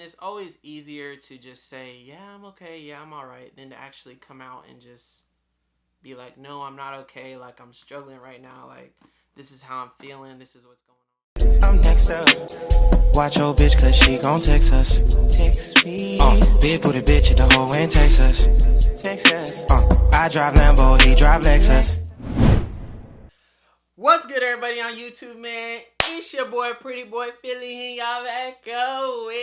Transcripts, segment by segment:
it's always easier to just say, yeah, I'm okay, yeah, I'm alright, than to actually come out and just be like, no, I'm not okay, like, I'm struggling right now, like, this is how I'm feeling, this is what's going on. I'm next up. Watch your bitch, cause she gon' text us. Text me. Big booty bitch at the hoe in Texas. Texas. I drive Lambo, he drive Lexus. What's good, everybody on YouTube, man? It's your boy, Pretty Boy Philly, and y'all back going.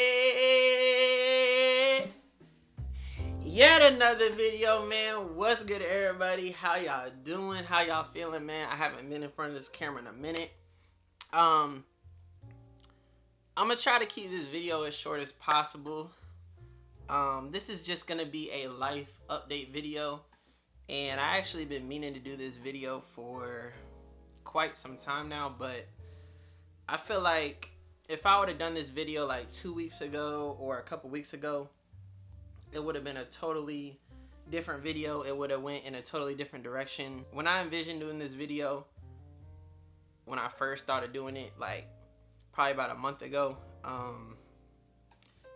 Yet another video, man. What's good, everybody? How y'all doing? How y'all feeling, man? I haven't been in front of this camera in a minute. I'm gonna try to keep this video as short as possible. This is just gonna be a life update video, and I actually been meaning to do this video for quite some time now, but I feel like if I would have done this video like 2 weeks ago or a couple weeks ago, it would have been a totally different video. It would have went in a totally different direction. When I envisioned doing this video, when I first started doing it, like probably about a month ago,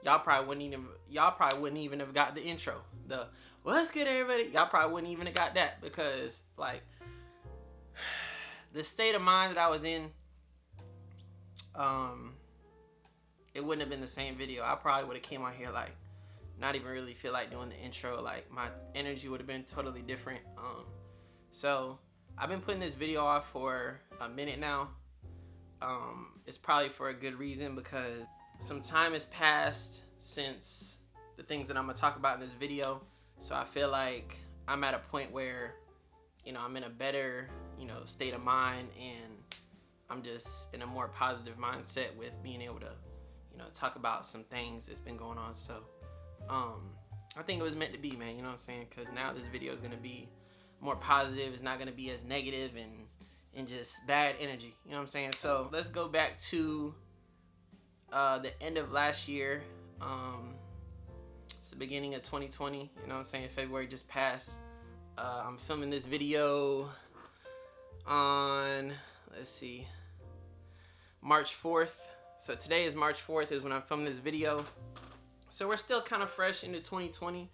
y'all probably wouldn't even have got the intro. The what's good, everybody? Y'all probably wouldn't even have got that, because like the state of mind that I was in, it wouldn't have been the same video. I probably would have came on here like not even really feel like doing the intro. Like my energy would have been totally different. So I've been putting this video off for a minute now. It's probably for a good reason, because some time has passed since the things that I'm gonna talk about in this video. So I feel like I'm at a point where, you know, I'm in a better, state of mind, and I'm just in a more positive mindset with being able to, talk about some things that's been going on. So I think it was meant to be, man, you know what I'm saying? Because now this video is gonna be more positive. It's not gonna be as negative and just bad energy, you know what I'm saying? So let's go back to the end of last year. It's the beginning of 2020, you know what I'm saying? February just passed. I'm filming this video on, let's see, March 4th. So today is March 4th is when I'm filming this video. So we're still kind of fresh into 2020.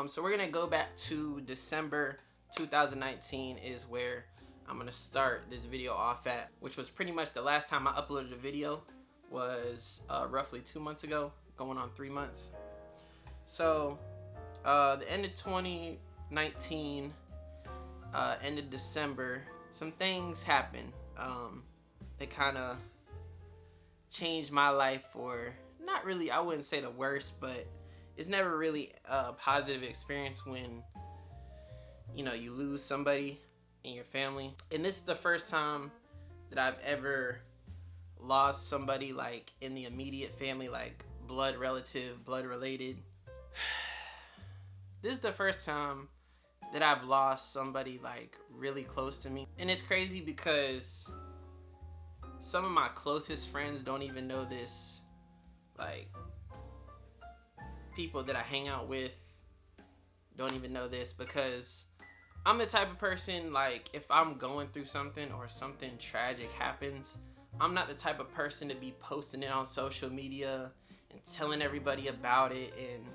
So we're gonna go back to December 2019 is where I'm gonna start this video off at, which was pretty much the last time I uploaded a video was roughly 2 months ago, going on 3 months. So the end of 2019, end of December, some things happened. They kind of changed my life for, not really, I wouldn't say the worst, but it's never really a positive experience when, you lose somebody in your family. And this is the first time that I've ever lost somebody like in the immediate family, like blood relative, blood related. This is the first time that I've lost somebody like really close to me. And it's crazy because some of my closest friends don't even know this. Like, people that I hang out with don't even know this, because I'm the type of person, like, if I'm going through something or something tragic happens, I'm not the type of person to be posting it on social media and telling everybody about it and,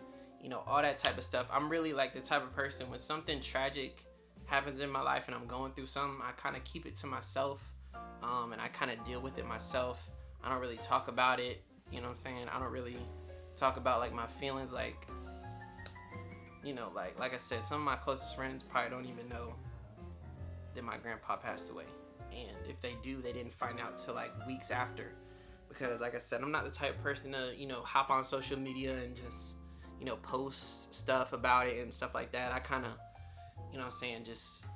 all that type of stuff. I'm really like the type of person, when something tragic happens in my life and I'm going through something, I kind of keep it to myself, and I kind of deal with it myself. I don't really talk about it, you know what I'm saying? I don't really talk about like my feelings, like, like I said, some of my closest friends probably don't even know that my grandpa passed away. And if they do, they didn't find out till like weeks after. Because like I said, I'm not the type of person to, hop on social media and just, post stuff about it and stuff like that. I kind of, just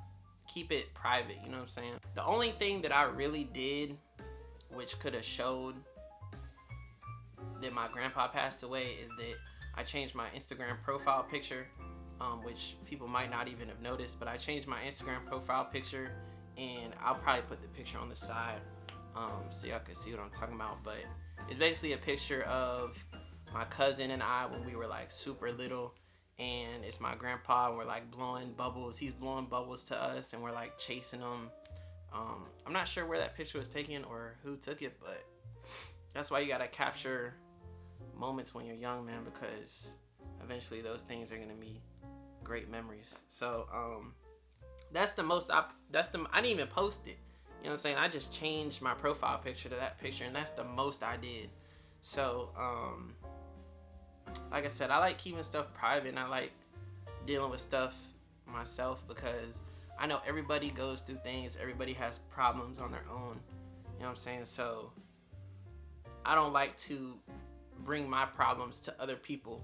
keep it private, you know what I'm saying? The only thing that I really did, which could have showed that my grandpa passed away, is that I changed my Instagram profile picture, which people might not even have noticed, but I changed my Instagram profile picture, and I'll probably put the picture on the side so y'all can see what I'm talking about. But it's basically a picture of my cousin and I when we were like super little, and it's my grandpa, and we're like blowing bubbles. He's blowing bubbles to us, and we're like chasing them. I'm not sure where that picture was taken or who took it, but that's why you gotta capture moments when you're young, man, because eventually those things are gonna be great memories. So that's the most I didn't even post it. You know what I'm saying? I just changed my profile picture to that picture, and that's the most I did. So like I said, I like keeping stuff private, and I like dealing with stuff myself because I know everybody goes through things. Everybody has problems on their own. You know what I'm saying? So I don't like to bring my problems to other people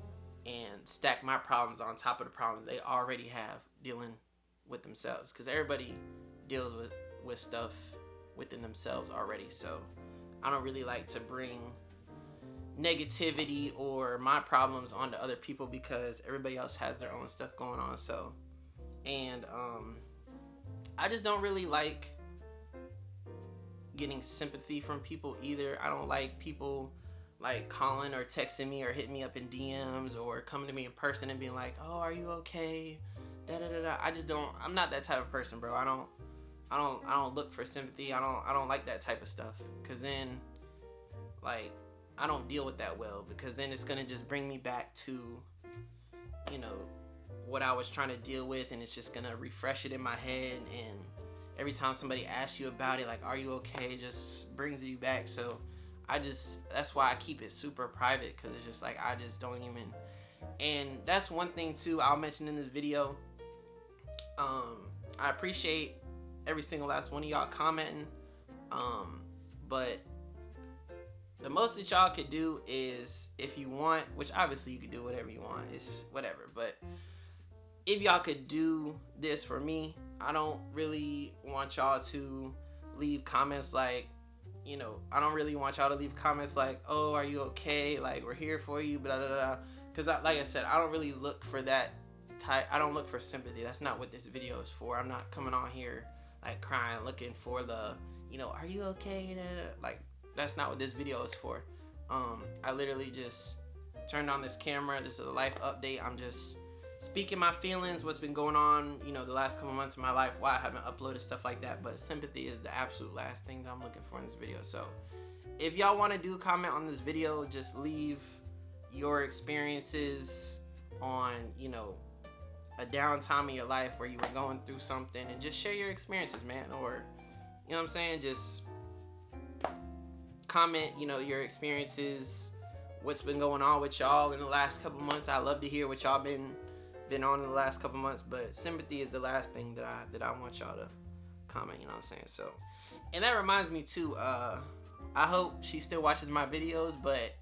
and stack my problems on top of the problems they already have dealing with themselves, because everybody deals with stuff within themselves already. So I don't really like to bring negativity or my problems onto other people because everybody else has their own stuff going on. So, and I just don't really like getting sympathy from people either. I don't like people like calling or texting me or hitting me up in DMs or coming to me in person and being like, "Oh, are you okay?" Da da da da. I just don't. I'm not that type of person, bro. I don't look for sympathy. I don't like that type of stuff, because then, like, I don't deal with that well, because then it's gonna just bring me back to, you know, what I was trying to deal with, and it's just gonna refresh it in my head. And every time somebody asks you about it, like, "Are you okay?" it just brings you back. So that's why I keep it super private, because it's just like I just don't even. And that's one thing too I'll mention in this video. I appreciate every single last one of y'all commenting, but the most that y'all could do is, if you want, which obviously you could do whatever you want, it's whatever, but if y'all could do this for me, I don't really want y'all to leave comments like, you know, I don't really want y'all to leave comments like, "Oh, are you okay? Like, we're here for you," blah, blah, blah. Because like I said, I don't really look for that type. I don't look for sympathy. That's not what this video is for. I'm not coming on here like crying, looking for the, you know, "Are you okay?" Like, that's not what this video is for. I literally just turned on this camera. This is a life update. I'm just speaking my feelings, what's been going on, you know, the last couple months of my life, why I haven't uploaded stuff like that. But sympathy is the absolute last thing that I'm looking for in this video. So if y'all want to do a comment on this video, just leave your experiences on, you know, a downtime in your life where you were going through something, and just share your experiences, man. Or, you know what I'm saying, just comment, you know, your experiences, what's been going on with y'all in the last couple months. I love to hear what y'all been on in the last couple months. But sympathy is the last thing that I want y'all to comment, you know what I'm saying? So, and that reminds me too, I hope she still watches my videos. But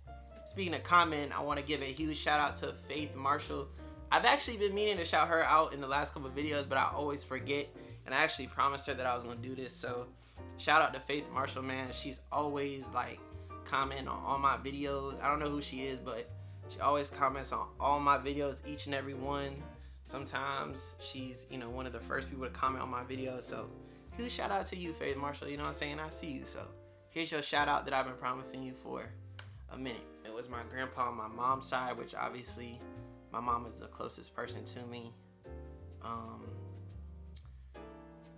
speaking of comment, I want to give a huge shout out to Faith Marshall. I've actually been meaning to shout her out in the last couple of videos, but I always forget, and I actually promised her that I was going to do this. So shout out to Faith Marshall, man. She's always like commenting on all my videos. I don't know who she is, but she always comments on all my videos, each and every one. Sometimes she's, you know, one of the first people to comment on my videos. So huge shout out to you, Faith Marshall. You know what I'm saying? I see you. So here's your shout out that I've been promising you for a minute. It was my grandpa on my mom's side, which obviously my mom is the closest person to me.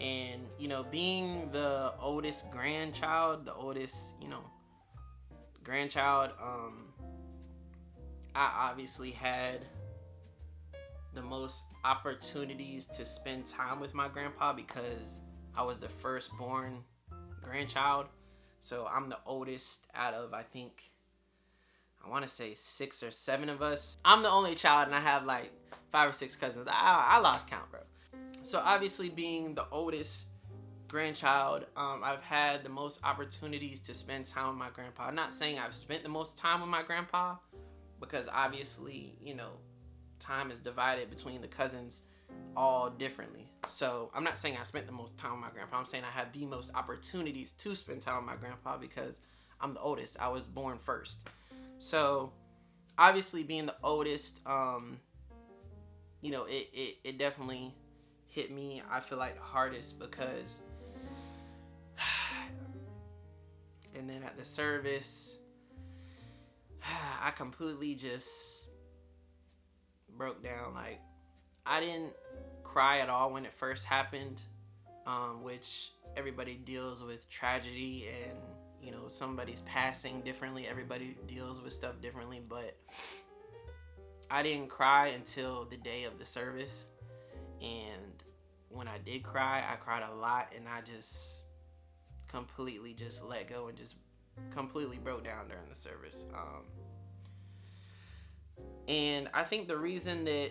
And, you know, being the oldest grandchild, I obviously had the most opportunities to spend time with my grandpa because I was the firstborn grandchild. So I'm the oldest out of, I think, I want to say 6 or 7 of us. I'm the only child, and I have like 5 or 6 cousins. I lost count, bro. So obviously, being the oldest grandchild, I've had the most opportunities to spend time with my grandpa. I'm not saying I've spent the most time with my grandpa, because obviously, you know, time is divided between the cousins all differently. So I'm not saying I spent the most time with my grandpa. I'm saying I had the most opportunities to spend time with my grandpa because I'm the oldest. I was born first. So obviously, being the oldest, you know, it definitely hit me, I feel like, the hardest, because and then at the service, I completely just broke down. Like, I didn't cry at all when it first happened, which everybody deals with tragedy, and you know, somebody's passing differently. Everybody deals with stuff differently, but I didn't cry until the day of the service. And when I did cry, I cried a lot, and I just completely just let go and just completely broke down during the service. And I think the reason that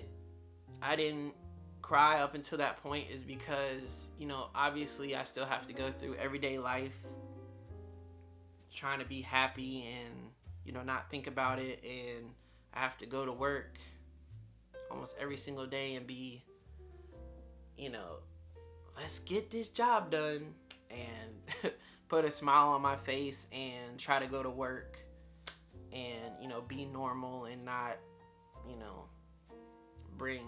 I didn't cry up until that point is because, you know, obviously I still have to go through everyday life trying to be happy and, you know, not think about it. And I have to go to work almost every single day and be, you know, let's get this job done and put a smile on my face and try to go to work and, you know, be normal and not, you know, bring,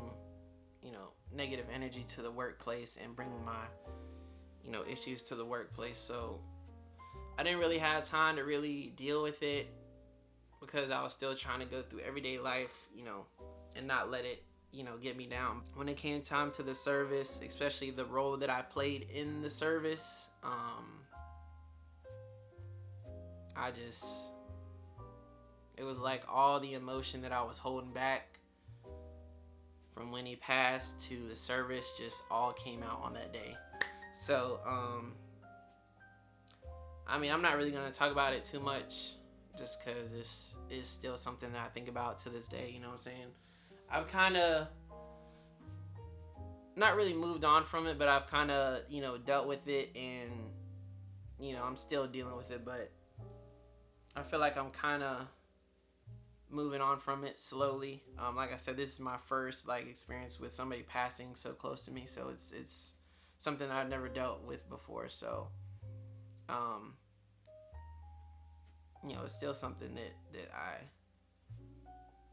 you know, negative energy to the workplace and bring my, you know, issues to the workplace. So I didn't really have time to really deal with it because I was still trying to go through everyday life, you know, and not let it, you know, get me down. When it came time to the service, especially the role that I played in the service, it was like all the emotion that I was holding back from when he passed to the service just all came out on that day. So, I mean, I'm not really going to talk about it too much just because this is still something that I think about to this day, you know what I'm saying? I've kind of not really moved on from it, but I've kind of, you know, dealt with it and, you know, I'm still dealing with it, but I feel like I'm kind of moving on from it slowly. Like I said, this is my first like experience with somebody passing so close to me, so it's something I've never dealt with before. So, you know, it's still something that I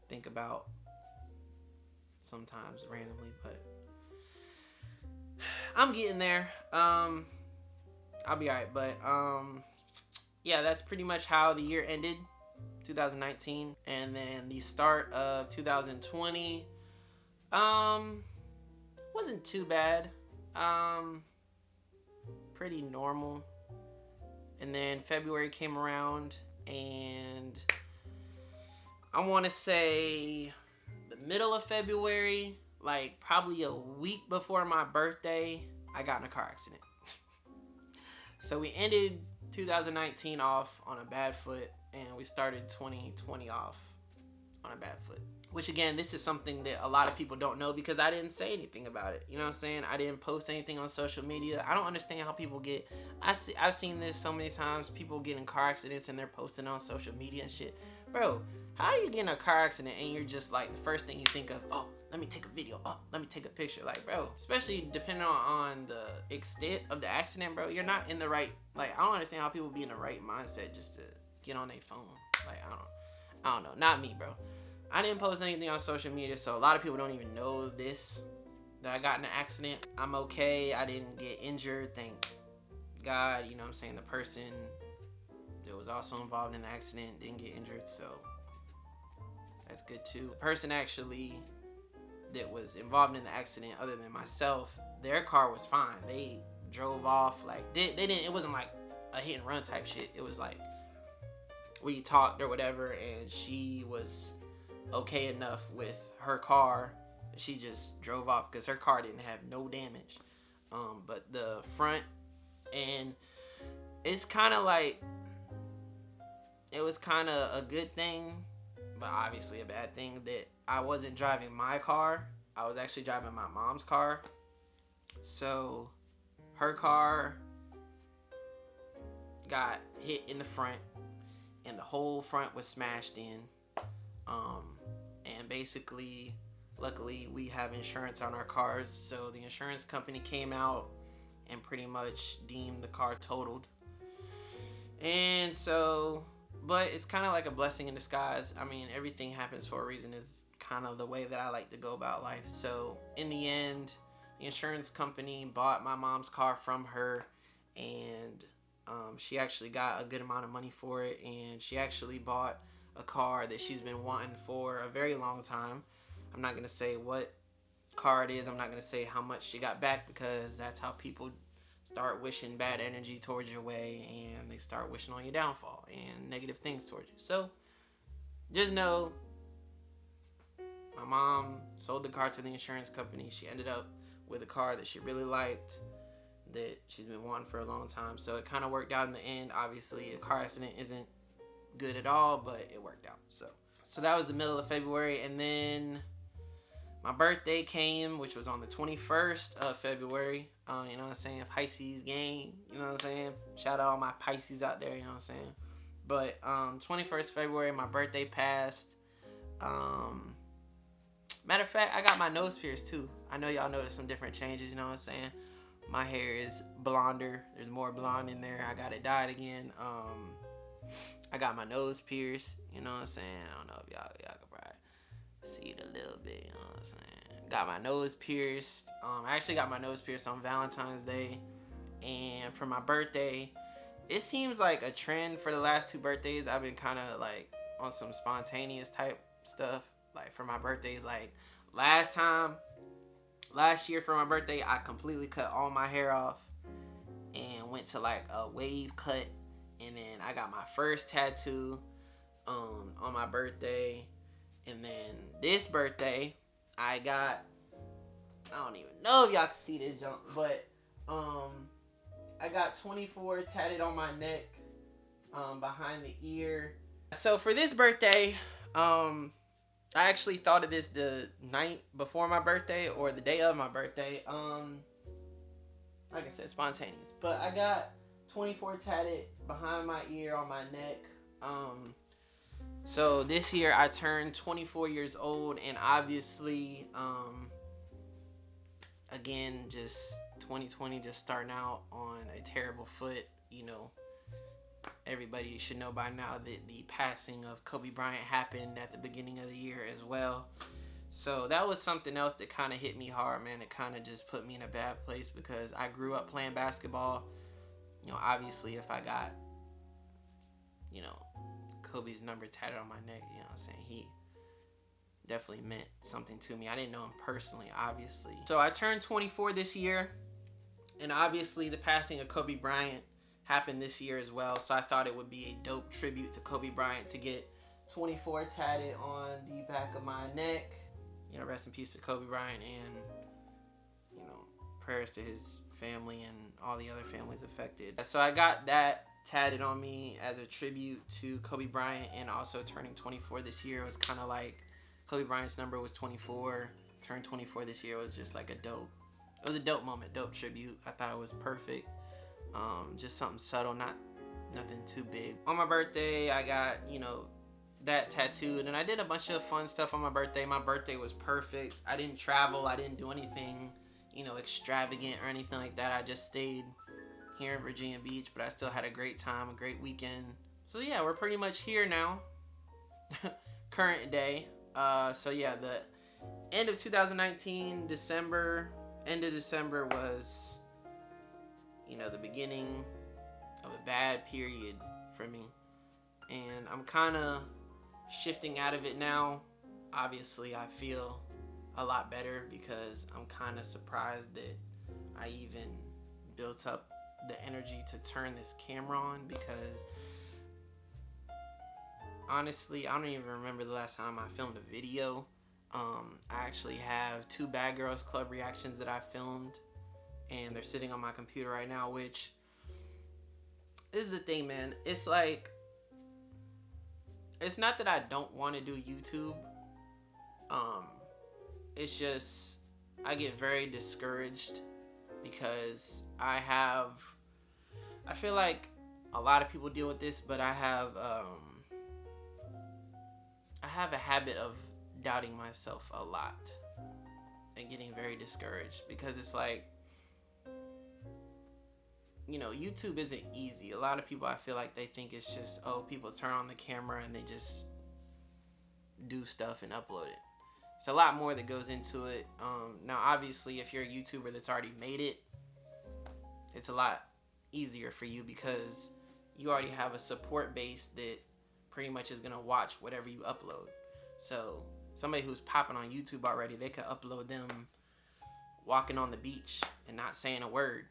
think about sometimes randomly, but I'm getting there. I'll be alright, but yeah, that's pretty much how the year ended, 2019. And then the start of 2020 wasn't too bad, pretty normal. And then February came around, and I want to say the middle of February, like probably a week before my birthday, I got in a car accident. So we ended 2019 off on a bad foot, and we started 2020 off on a bad foot. Which again, this is something that a lot of people don't know because I didn't say anything about it. You know what I'm saying? I didn't post anything on social media. I don't understand how people get... I've seen this so many times. People get in car accidents and they're posting on social media and shit. Bro, how do you get in a car accident and you're just like, the first thing you think of, oh, let me take a video. Oh, let me take a picture. Like, bro, especially depending on the extent of the accident, bro, you're not in the right... Like, I don't understand how people be in the right mindset just to get on their phone. Like, I don't know. Not me, bro. I didn't post anything on social media, so a lot of people don't even know this, that I got in an accident. I'm okay. I didn't get injured, thank God. You know what I'm saying? The person that was also involved in the accident didn't get injured, so that's good too. The person actually that was involved in the accident, other than myself, their car was fine. They drove off, like, they didn't, it wasn't like a hit and run type shit. It was like, we talked or whatever, and she was okay enough with her car, she just drove off because her car didn't have no damage, but the front, and it's kind of like, it was kind of a good thing but obviously a bad thing that I wasn't driving my car. I was actually driving my mom's car, so her car got hit in the front and the whole front was smashed in. And basically, luckily we have insurance on our cars, so the insurance company came out and pretty much deemed the car totaled. And so, but it's kind of like a blessing in disguise. I mean, everything happens for a reason is kind of the way that I like to go about life. So in the end, the insurance company bought my mom's car from her, and she actually got a good amount of money for it, and she actually bought a car that she's been wanting for a very long time. I'm not going to say what car it is. I'm not going to say how much she got back, because that's how people start wishing bad energy towards your way, and they start wishing on your downfall and negative things towards you. So just know, my mom sold the car to the insurance company. She ended up with a car that she really liked, that she's been wanting for a long time. So it kind of worked out in the end. Obviously, a car accident isn't good at all, but it worked out. So that was the middle of February, and then my birthday came, which was on the 21st of February. You know what I'm saying? Pisces gang. You know what I'm saying? Shout out all my Pisces out there. You know what I'm saying? But 21st February, my birthday passed. Matter of fact, I got my nose pierced too. I know y'all noticed some different changes, you know what I'm saying? My hair is blonder. There's more blonde in there. I got it dyed again. I got my nose pierced, you know what I'm saying? I don't know if y'all can probably see it a little bit, you know what I'm saying? Got my nose pierced. I actually got my nose pierced on Valentine's Day. And for my birthday, it seems like a trend for the last 2 birthdays. I've been kind of like on some spontaneous type stuff. Like for my birthdays, like last year for my birthday, I completely cut all my hair off and went to like a wave cut, and then I got my first tattoo on my birthday. And then this birthday, I don't even know if y'all can see this junk, but I got 24 tatted on my neck, behind the ear. So for this birthday, I actually thought of this the night before my birthday or the day of my birthday. Like I said, spontaneous. But I got 24 tatted behind my ear, on my neck. So this year I turned 24 years old, and obviously, again, just 2020 just starting out on a terrible foot. You know, everybody should know by now that the passing of Kobe Bryant happened at the beginning of the year as well. So that was something else that kind of hit me hard, man. It kind of just put me in a bad place because I grew up playing basketball. You know, obviously if I got, you know, Kobe's number tatted on my neck, you know what I'm saying, he definitely meant something to me. I didn't know him personally, obviously. So I turned 24 this year, and obviously the passing of Kobe Bryant happened this year as well. So I thought it would be a dope tribute to Kobe Bryant to get 24 tatted on the back of my neck. You know, rest in peace to Kobe Bryant, and, you know, prayers to his family and all the other families affected. So I got that tatted on me as a tribute to Kobe Bryant, and also turning 24 this year was kind of like, Kobe Bryant's number was 24. Turned 24 this year was just like it was a dope moment, dope tribute. I thought it was perfect. Just something subtle, nothing too big. On my birthday, I got, you know, that tattooed, and I did a bunch of fun stuff on my birthday. My birthday was perfect. I didn't travel. I didn't do anything, you know, extravagant or anything like that. I just stayed here in Virginia Beach, but I still had a great time, a great weekend. So yeah, we're pretty much here now. Current day. So yeah, the end of 2019, end of December was, you know, the beginning of a bad period for me. And I'm kind of shifting out of it now. Obviously, I feel a lot better because I'm kind of surprised that I even built up the energy to turn this camera on, because honestly, I don't even remember the last time I filmed a video. I actually have 2 Bad Girls Club reactions that I filmed, and they're sitting on my computer right now, which is the thing, man. It's like, it's not that I don't want to do YouTube. It's just I get very discouraged because I feel like a lot of people deal with this, but I have a habit of doubting myself a lot and getting very discouraged, because it's like, you know, YouTube isn't easy. A lot of people, I feel like they think it's just, oh, people turn on the camera and they just do stuff and upload it. It's a lot more that goes into it. Now, obviously, if you're a YouTuber that's already made it, it's a lot easier for you because you already have a support base that pretty much is going to watch whatever you upload. So somebody who's popping on YouTube already, they could upload them walking on the beach and not saying a word.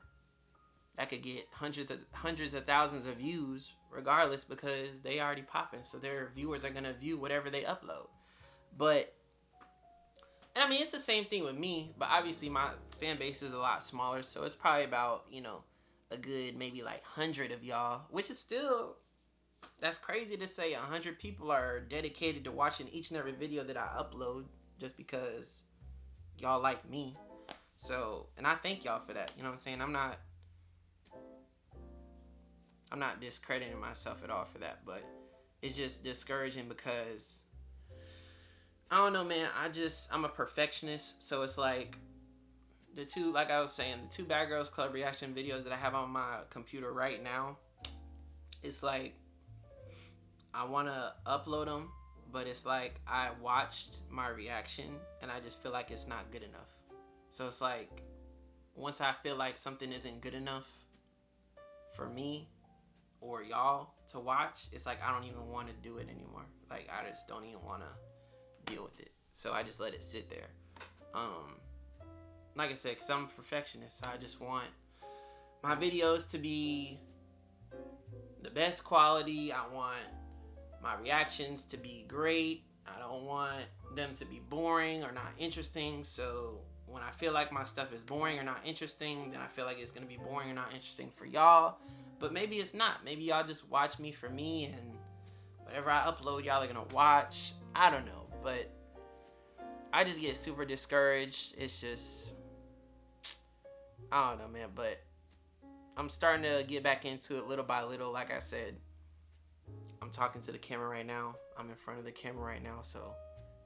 that could get hundreds of thousands of views regardless, because they already popping, so their viewers are gonna view whatever they upload. But, and I mean, it's the same thing with me, but obviously my fan base is a lot smaller, so it's probably about, you know, a good maybe like 100 of y'all, which is still, that's crazy to say 100 people are dedicated to watching each and every video that I upload just because y'all like me. So, and I thank y'all for that. You know what I'm saying? I'm not discrediting myself at all for that, but it's just discouraging because I don't know, man. I'm a perfectionist, so it's like like I was saying, the 2 Bad Girls Club reaction videos that I have on my computer right now, it's like I want to upload them, but it's like I watched my reaction and I just feel like it's not good enough. So it's like, once I feel like something isn't good enough for me or y'all to watch, it's like I don't even want to do it anymore. Like, I just don't even want to deal with it. So I just let it sit there. Like I said, because I'm a perfectionist, so I just want my videos to be the best quality. I want my reactions to be great. I don't want them to be boring or not interesting. So when I feel like my stuff is boring or not interesting, then I feel like it's going to be boring or not interesting for y'all. But maybe it's not. Maybe y'all just watch me for me, and whatever I upload, y'all are going to watch. I don't know. But I just get super discouraged. It's just, I don't know, man. But I'm starting to get back into it little by little. Like I said, I'm talking to the camera right now. I'm in front of the camera right now. So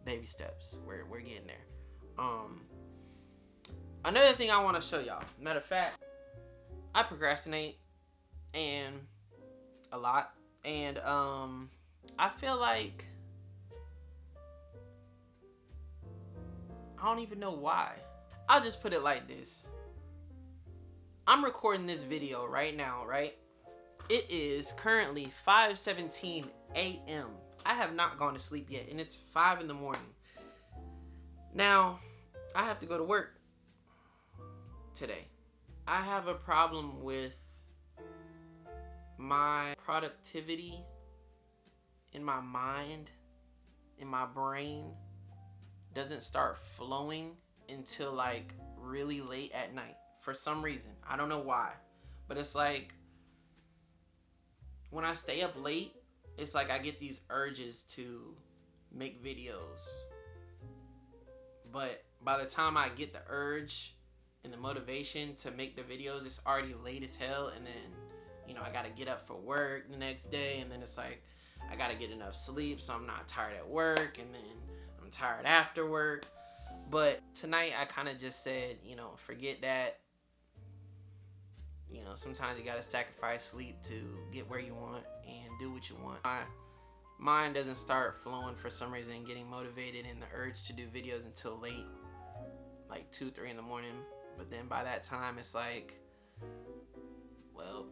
baby steps. We're getting there. Another thing I want to show y'all. Matter of fact, I procrastinate and a lot. And I feel like I don't even know why. I'll just put it like this. I'm recording this video right now, right? It is currently 5:17 a.m. I have not gone to sleep yet, and it's 5 in the morning. Now, I have to go to work today. I have a problem with my productivity in my mind, in my brain, doesn't start flowing until like really late at night for some reason. I don't know why, but it's like when I stay up late, it's like I get these urges to make videos, but by the time I get the urge and the motivation to make the videos, it's already late as hell. And then, you know, I gotta get up for work the next day, and then it's like I gotta get enough sleep so I'm not tired at work, and then I'm tired after work. But tonight I kind of just said, you know, forget that. You know, sometimes you gotta sacrifice sleep to get where you want and do what you want. My mind doesn't start flowing for some reason, getting motivated and the urge to do videos until late, like 2, 3 in the morning. But then by that time, it's like, well,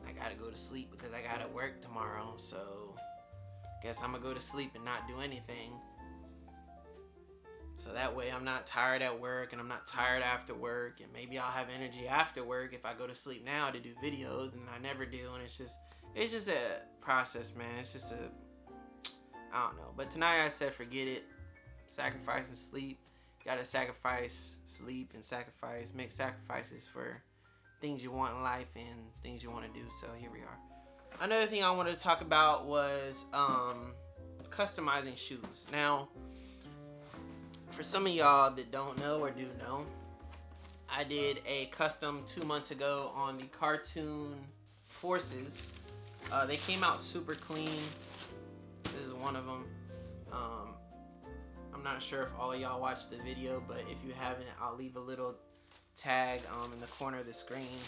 I gotta go to sleep because I gotta work tomorrow. So guess I'm gonna go to sleep and not do anything. So that way I'm not tired at work and I'm not tired after work, and maybe I'll have energy after work if I go to sleep now to do videos, and I never do. And it's just a process, man. It's just I don't know. But tonight I said forget it. Sacrificing sleep. Gotta sacrifice sleep and make sacrifices for things you want in life and things you want to do. So here we are. Another thing I wanted to talk about was customizing shoes. Now, for some of y'all that don't know or do know, I did a custom 2 months ago on the Cartoon Forces. They came out super clean. This is one of them. I'm not sure if all of y'all watched the video, but if you haven't, I'll leave a little tag in the corner of the screen.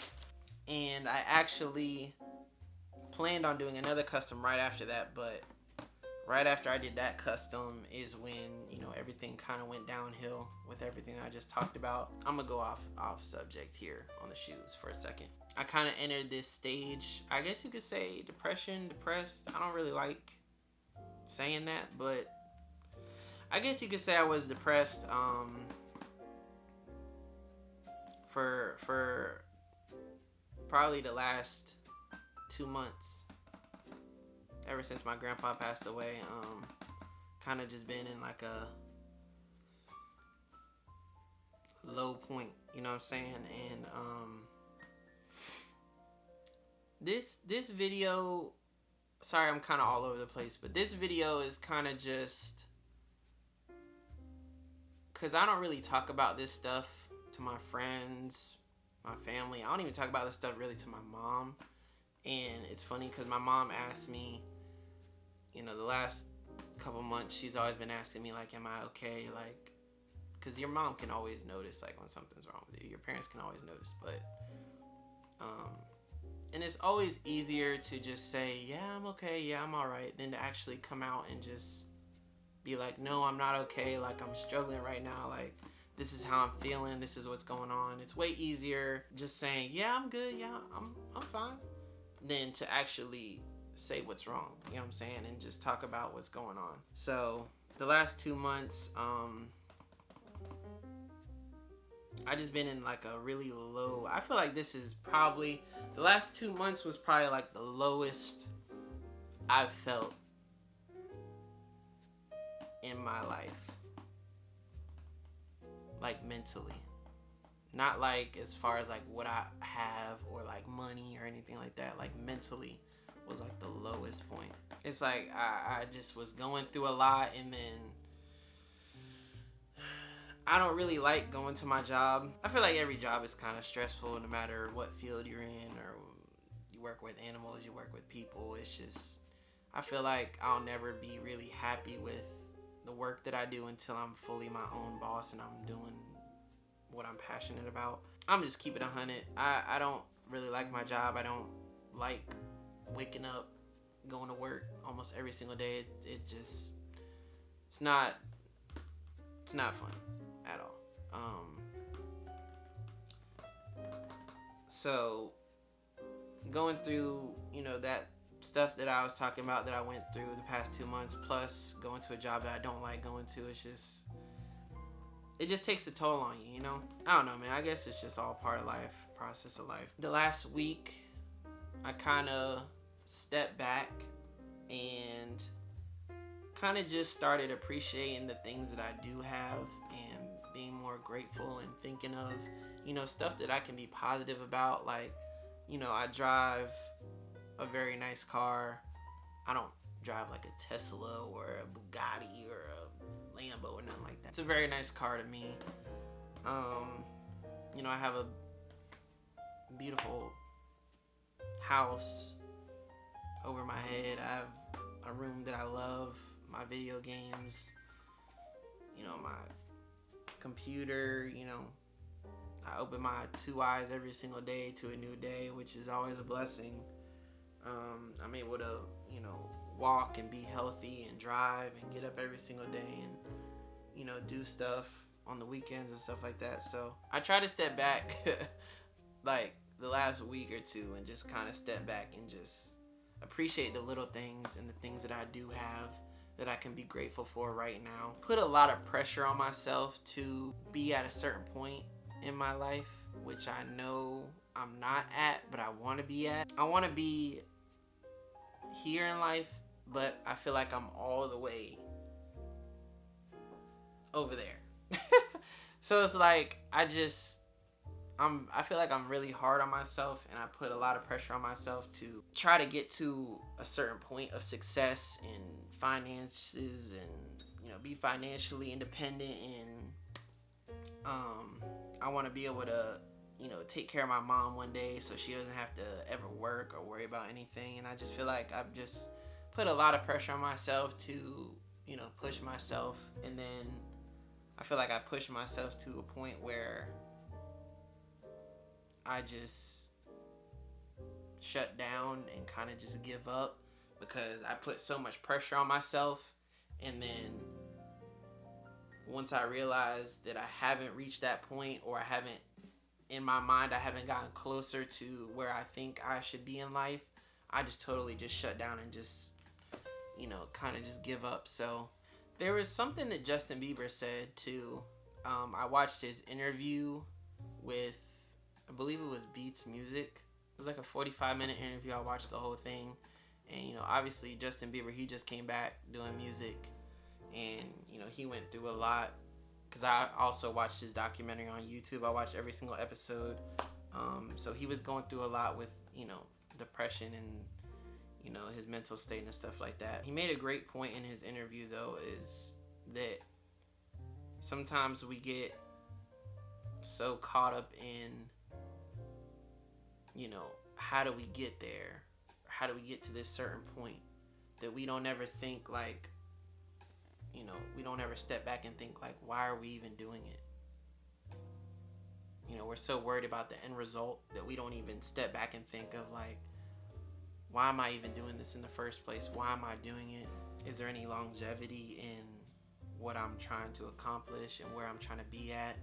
And I actually planned on doing another custom right after that, but right after I did that custom is when, you know, everything kind of went downhill with everything I just talked about. I'm gonna go off subject here on the shoes for a second. I kind of entered this stage, I guess you could say depressed. I don't really like saying that, but I guess you could say I was depressed for probably the last 2 months. Ever since my grandpa passed away, kind of just been in like a low point, you know what I'm saying? And this video, sorry, I'm kind of all over the place, but this video is kind of just because I don't really talk about this stuff to my friends, my family. I don't even talk about this stuff really to my mom. And it's funny because my mom asked me, you know, the last couple months, she's always been asking me, like, am I okay? Like, because your mom can always notice, like, when something's wrong with you. Your parents can always notice. But, and it's always easier to just say, yeah, I'm okay, yeah, I'm all right, than to actually come out and just be like, no, I'm not okay, like, I'm struggling right now, like, this is how I'm feeling, this is what's going on. It's way easier just saying, yeah, I'm good, yeah, I'm fine, than to actually say what's wrong, you know what I'm saying, and just talk about what's going on. So, the last 2 months, I just been in like a really low, I feel like this is probably, the last 2 months was probably like the lowest I've felt in my life. Like mentally. Not like as far as like what I have or like money or anything like that. Like mentally was like the lowest point. It's like I just was going through a lot, and then I don't really like going to my job. I feel like every job is kind of stressful no matter what field you're in, or you work with animals, you work with people. It's just, I feel like I'll never be really happy with the work that I do until I'm fully my own boss and I'm doing what I'm passionate about. I'm just keeping it 100. I don't really like my job. I don't like waking up, going to work almost every single day. It just, it's not fun at all. So going through, you know, that stuff that I was talking about that I went through the past 2 months, plus going to a job that I don't like going to, it just takes a toll on you, you know? I don't know, man. I guess it's just all part of life, process of life. The last week, I kind of stepped back and kind of just started appreciating the things that I do have and being more grateful and thinking of, you know, stuff that I can be positive about. Like, you know, I drive a very nice car. I don't drive like a Tesla or a Bugatti or a Lambo or nothing like that. It's a very nice car to me. You know, I have a beautiful house over my head. I have a room that I love, my video games, you know, my computer, you know. I open my 2 eyes every single day to a new day, which is always a blessing. I'm able to, you know, walk and be healthy and drive and get up every single day and, you know, do stuff on the weekends and stuff like that. So I try to step back like the last week or two and just kind of step back and just appreciate the little things and the things that I do have that I can be grateful for right now. Put a lot of pressure on myself to be at a certain point in my life, which I know I'm not at, but I want to be at. I want to be here in life, but I feel like I'm all the way over there. So it's like I feel like I'm really hard on myself, and I put a lot of pressure on myself to try to get to a certain point of success in finances and, you know, be financially independent, and I want to be able to, you know, take care of my mom one day so she doesn't have to ever work or worry about anything. And I just feel like I've just put a lot of pressure on myself to, you know, push myself, and then I feel like I pushed myself to a point where I just shut down and kind of just give up because I put so much pressure on myself. And then once I realized that I haven't reached that point, or in my mind, I haven't gotten closer to where I think I should be in life, I just totally just shut down and just, you know, kind of just give up. So there was something that Justin Bieber said too. I watched his interview with, I believe it was Beats Music, was like a 45-minute interview. I watched the whole thing. And, you know, obviously Justin Bieber, he just came back doing music. And, you know, he went through a lot. Because I also watched his documentary on YouTube. I watched every single episode. So he was going through a lot with, you know, depression and, you know, his mental state and stuff like that. He made a great point in his interview, though, is that sometimes we get so caught up in, you know, how do we get there? How do we get to this certain point that we don't ever think like, you know, we don't ever step back and think like, why are we even doing it? You know, we're so worried about the end result that we don't even step back and think of like, why am I even doing this in the first place? Why am I doing it? Is there any longevity in what I'm trying to accomplish and where I'm trying to be at?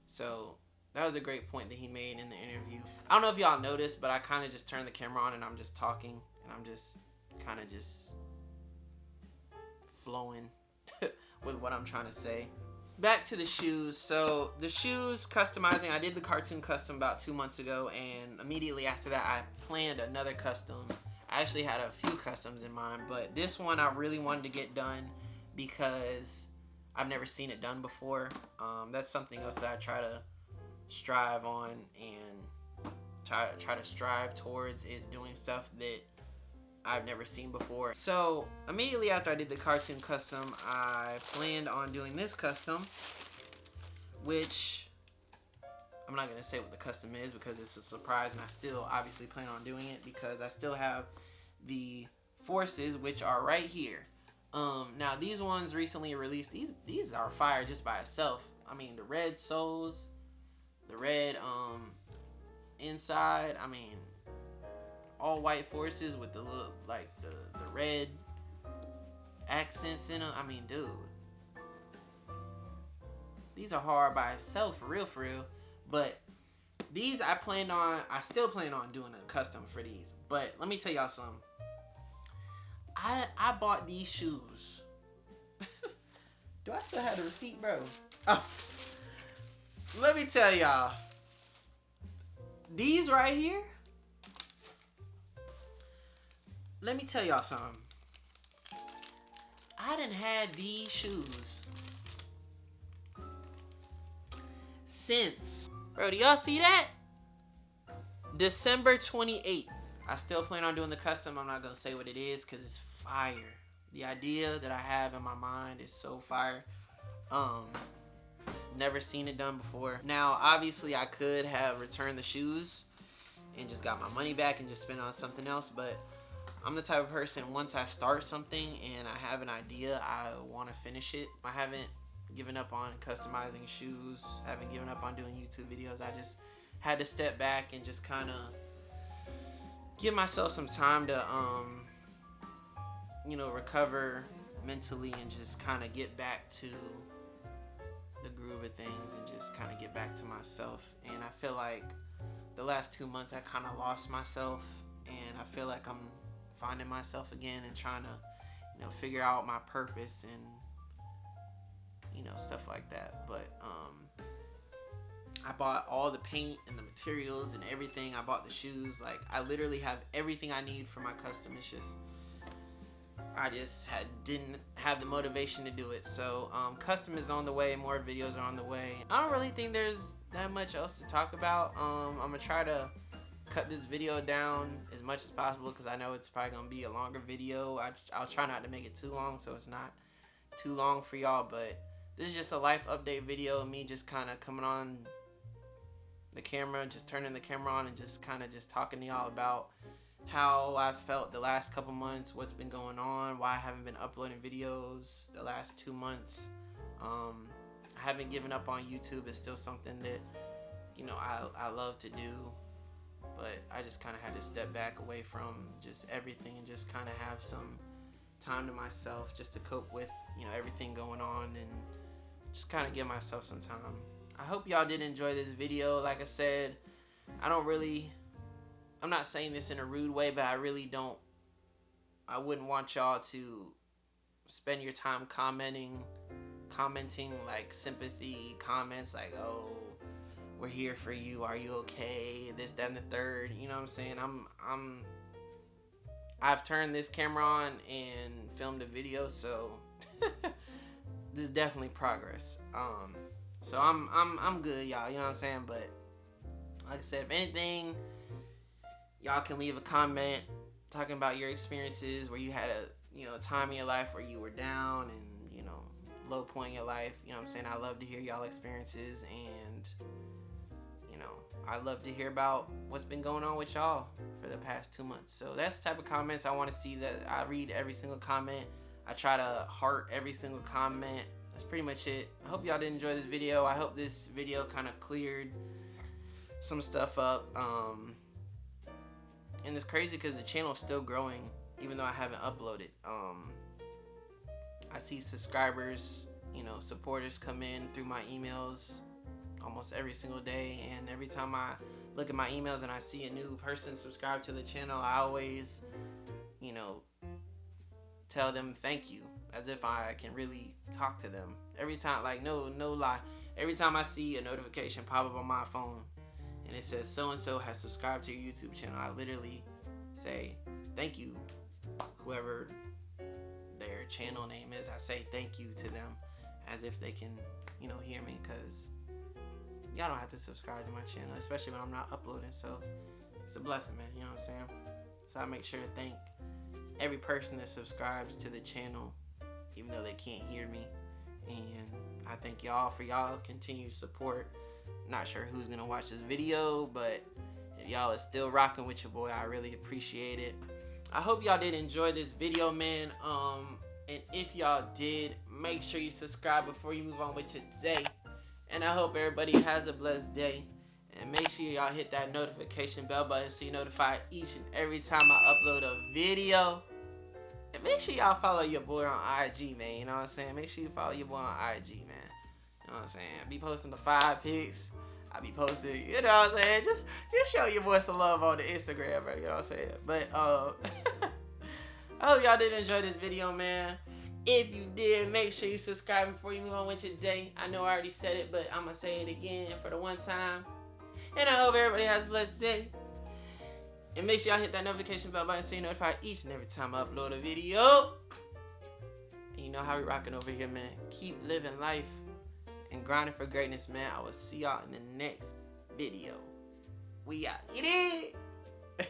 So that was a great point that he made in the interview. I don't know if y'all noticed, but I kind of just turned the camera on and I'm just talking and I'm just kind of just flowing with what I'm trying to say. Back to the shoes. So the shoes customizing, I did the cartoon custom about 2 months ago, and immediately after that I planned another custom. I actually had a few customs in mind, but this one I really wanted to get done because I've never seen it done before. That's something else that I try to strive on and try to strive towards, is doing stuff that I've never seen before. So immediately after I did the cartoon custom, I planned on doing this custom, which I'm not going to say what the custom is because it's a surprise, and I still obviously plan on doing it because I still have the forces, which are right here. Now these ones recently released, these are fire just by itself. I mean, the red soles, the red inside, I mean, all white forces with the little, like the red accents in them. I mean, dude, these are hard by itself, for real. But these I still plan on doing a custom for these. But let me tell y'all something. I bought these shoes. Do I still have the receipt, bro? Oh, let me tell y'all. These right here. Let me tell y'all something. I done had these shoes since, bro, do y'all see that? December 28th. I still plan on doing the custom. I'm not gonna say what it is because it's fire. The idea that I have in my mind is so fire. Never seen it done before. Now, obviously, I could have returned the shoes and just got my money back and just spent on something else, but I'm the type of person, once I start something and I have an idea, I want to finish it. I haven't given up on customizing shoes. I haven't given up on doing YouTube videos. I just had to step back and just kind of give myself some time to, you know, recover mentally and just kind of get back to the groove of things and just kind of get back to myself. And I feel like the last 2 months I kind of lost myself, and I feel like I'm finding myself again and trying to, you know, figure out my purpose and, you know, stuff like that. But I bought all the paint and the materials and everything. I bought the shoes. Like, I literally have everything I need for my custom. It's just I just didn't have the motivation to do it. So custom is on the way. More videos are on the way. I don't really think there's that much else to talk about. I'm gonna try to cut this video down as much as possible because I know it's probably gonna be a longer video. I'll try not to make it too long so it's not too long for y'all, but this is just a life update video of me just kind of coming on the camera, just turning the camera on and just kind of just talking to y'all about how I felt the last couple months, what's been going on, why I haven't been uploading videos the last 2 months. I haven't given up on YouTube. It's still something that, you know, I love to do, but I just kind of had to step back away from just everything and just kind of have some time to myself just to cope with, you know, everything going on and just kind of give myself some time. I hope y'all did enjoy this video. Like I said, I'm not saying this in a rude way, but I wouldn't want y'all to spend your time commenting like sympathy comments like, oh, we're here for you. Are you okay? This, that, and the third. You know what I'm saying? I've turned this camera on and filmed a video, so this is definitely progress. So I'm good, y'all. You know what I'm saying? But like I said, if anything, y'all can leave a comment talking about your experiences where you had a time in your life where you were down and low point in your life. You know what I'm saying? I love to hear y'all experiences, and I love to hear about what's been going on with y'all for the past 2 months. So that's the type of comments I want to see. That I read every single comment. I try to heart every single comment. That's pretty much it. I hope y'all did enjoy this video. I hope this video kind of cleared some stuff up. And it's crazy because the channel is still growing even though I haven't uploaded. I see subscribers, supporters come in through my emails almost every single day, and every time I look at my emails and I see a new person subscribe to the channel, I always tell them thank you, as if I can really talk to them. Every time, like no lie, every time I see a notification pop up on my phone and it says so and so has subscribed to your YouTube channel, I literally say thank you, whoever their channel name is. I say thank you to them as if they can hear me, because y'all don't have to subscribe to my channel, especially when I'm not uploading. So it's a blessing, man. You know what I'm saying? So I make sure to thank every person that subscribes to the channel, even though they can't hear me. And I thank y'all for y'all continued support. Not sure who's gonna watch this video, but if y'all is still rocking with your boy, I really appreciate it. I hope y'all did enjoy this video, man. And if y'all did, make sure you subscribe before you move on with your day. And I hope everybody has a blessed day. And make sure y'all hit that notification bell button so you're notified each and every time I upload a video. And make sure y'all follow your boy on IG, man. You know what I'm saying? Make sure you follow your boy on IG, man. You know what I'm saying? I be posting the 5 pics. I be posting, you know what I'm saying? Just show your boy some love on the Instagram, bro. You know what I'm saying? But I hope y'all did enjoy this video, man. If you did, make sure you subscribe before you move on with your day. I know I already said it, but I'm going to say it again for the one time. And I hope everybody has a blessed day. And make sure y'all hit that notification bell button so you're notified each and every time I upload a video. And you know how we rocking over here, man. Keep living life and grinding for greatness, man. I will see y'all in the next video. We out. It is.